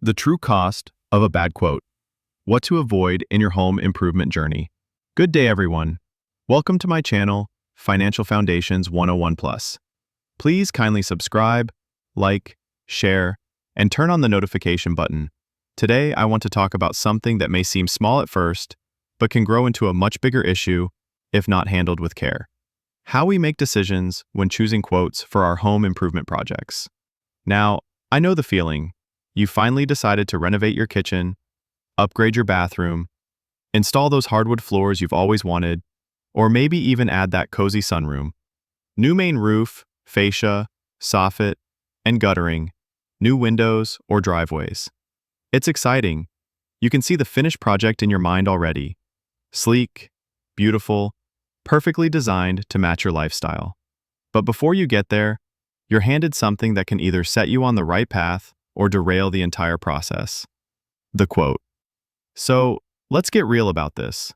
The true cost of a bad quote. What to avoid in your home improvement journey. Good day, everyone. Welcome to my channel, Financial Foundations 101 Plus. Please kindly subscribe, like, share, and turn on the notification button. Today, I want to talk about something that may seem small at first, but can grow into a much bigger issue if not handled with care. How we make decisions when choosing quotes for our home improvement projects. Now, I know the feeling. You finally decided to renovate your kitchen, upgrade your bathroom, install those hardwood floors you've always wanted, or maybe even add that cozy sunroom. New main roof, fascia, soffit, and guttering, new windows or driveways. It's exciting. You can see the finished project in your mind already. Sleek, beautiful, perfectly designed to match your lifestyle. But before you get there, you're handed something that can either set you on the right path or derail the entire process. The quote. So, let's get real about this.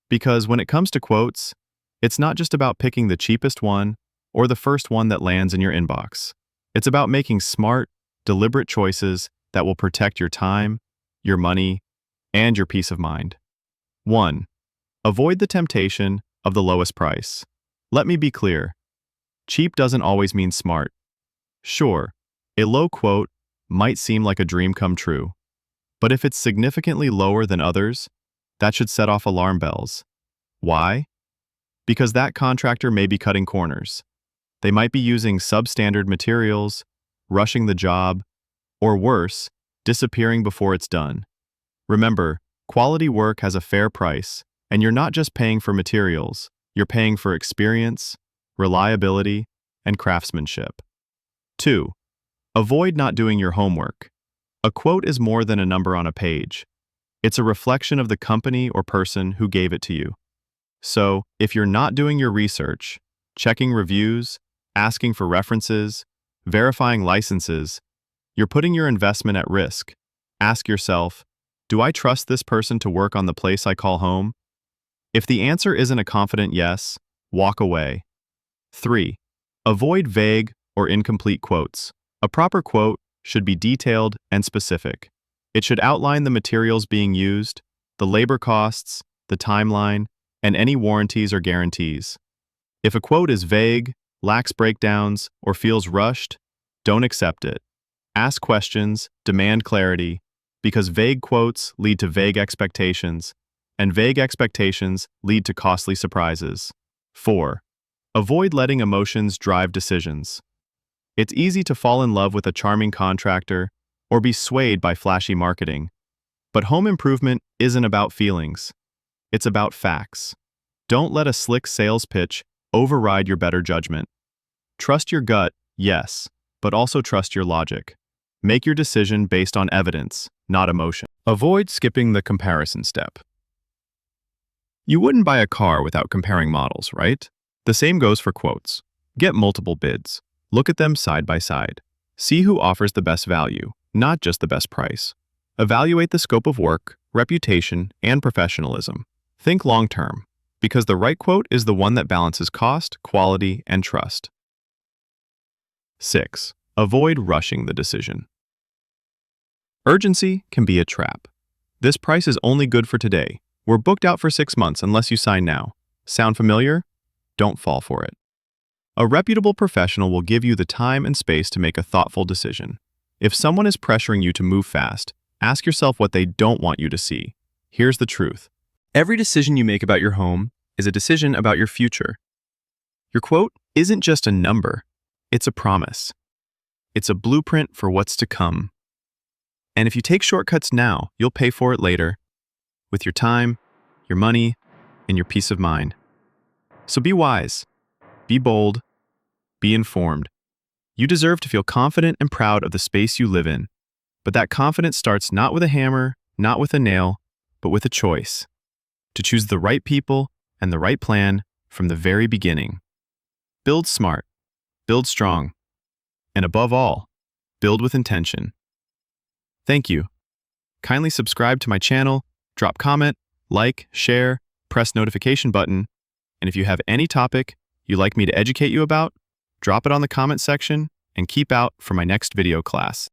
Because when it comes to quotes, it's not just about picking the cheapest one or the first one that lands in your inbox. It's about making smart, deliberate choices that will protect your time, your money, and your peace of mind. 1. Avoid the temptation of the lowest price. Let me be clear. Cheap doesn't always mean smart. Sure, a low quote might seem like a dream come true. But if it's significantly lower than others, that should set off alarm bells. Why? Because that contractor may be cutting corners. They might be using substandard materials, rushing the job, or worse, disappearing before it's done. Remember, quality work has a fair price, and you're not just paying for materials, you're paying for experience, reliability, and craftsmanship. 2. Avoid not doing your homework. A quote is more than a number on a page. It's a reflection of the company or person who gave it to you. So, if you're not doing your research, checking reviews, asking for references, verifying licenses, you're putting your investment at risk. Ask yourself, do I trust this person to work on the place I call home? If the answer isn't a confident yes, walk away. 3. Avoid vague or incomplete quotes. A proper quote should be detailed and specific. It should outline the materials being used, the labor costs, the timeline, and any warranties or guarantees. If a quote is vague, lacks breakdowns, or feels rushed, don't accept it. Ask questions, demand clarity, because vague quotes lead to vague expectations, and vague expectations lead to costly surprises. 4. Avoid letting emotions drive decisions. It's easy to fall in love with a charming contractor or be swayed by flashy marketing. But home improvement isn't about feelings. It's about facts. Don't let a slick sales pitch override your better judgment. Trust your gut, yes, but also trust your logic. Make your decision based on evidence, not emotion. Avoid skipping the comparison step. You wouldn't buy a car without comparing models, right? The same goes for quotes. Get multiple bids. Look at them side by side. See who offers the best value, not just the best price. Evaluate the scope of work, reputation, and professionalism. Think long-term, because the right quote is the one that balances cost, quality, and trust. 6. Avoid rushing the decision. Urgency can be a trap. This price is only good for today. We're booked out for 6 months unless you sign now. Sound familiar? Don't fall for it. A reputable professional will give you the time and space to make a thoughtful decision. If someone is pressuring you to move fast, ask yourself what they don't want you to see. Here's the truth. Every decision you make about your home is a decision about your future. Your quote isn't just a number, it's a promise. It's a blueprint for what's to come. And if you take shortcuts now, you'll pay for it later, with your time, your money, and your peace of mind. So be wise. Be bold. Be informed. You deserve to feel confident and proud of the space you live in. But that confidence starts not with a hammer, not with a nail, but with a choice. To choose the right people and the right plan from the very beginning. Build smart. Build strong. And above all, build with intention. Thank you. Kindly subscribe to my channel, drop comment, like, share, press notification button, and if you have any topic you'd like me to educate you about, drop it on the comment section and keep out for my next video class.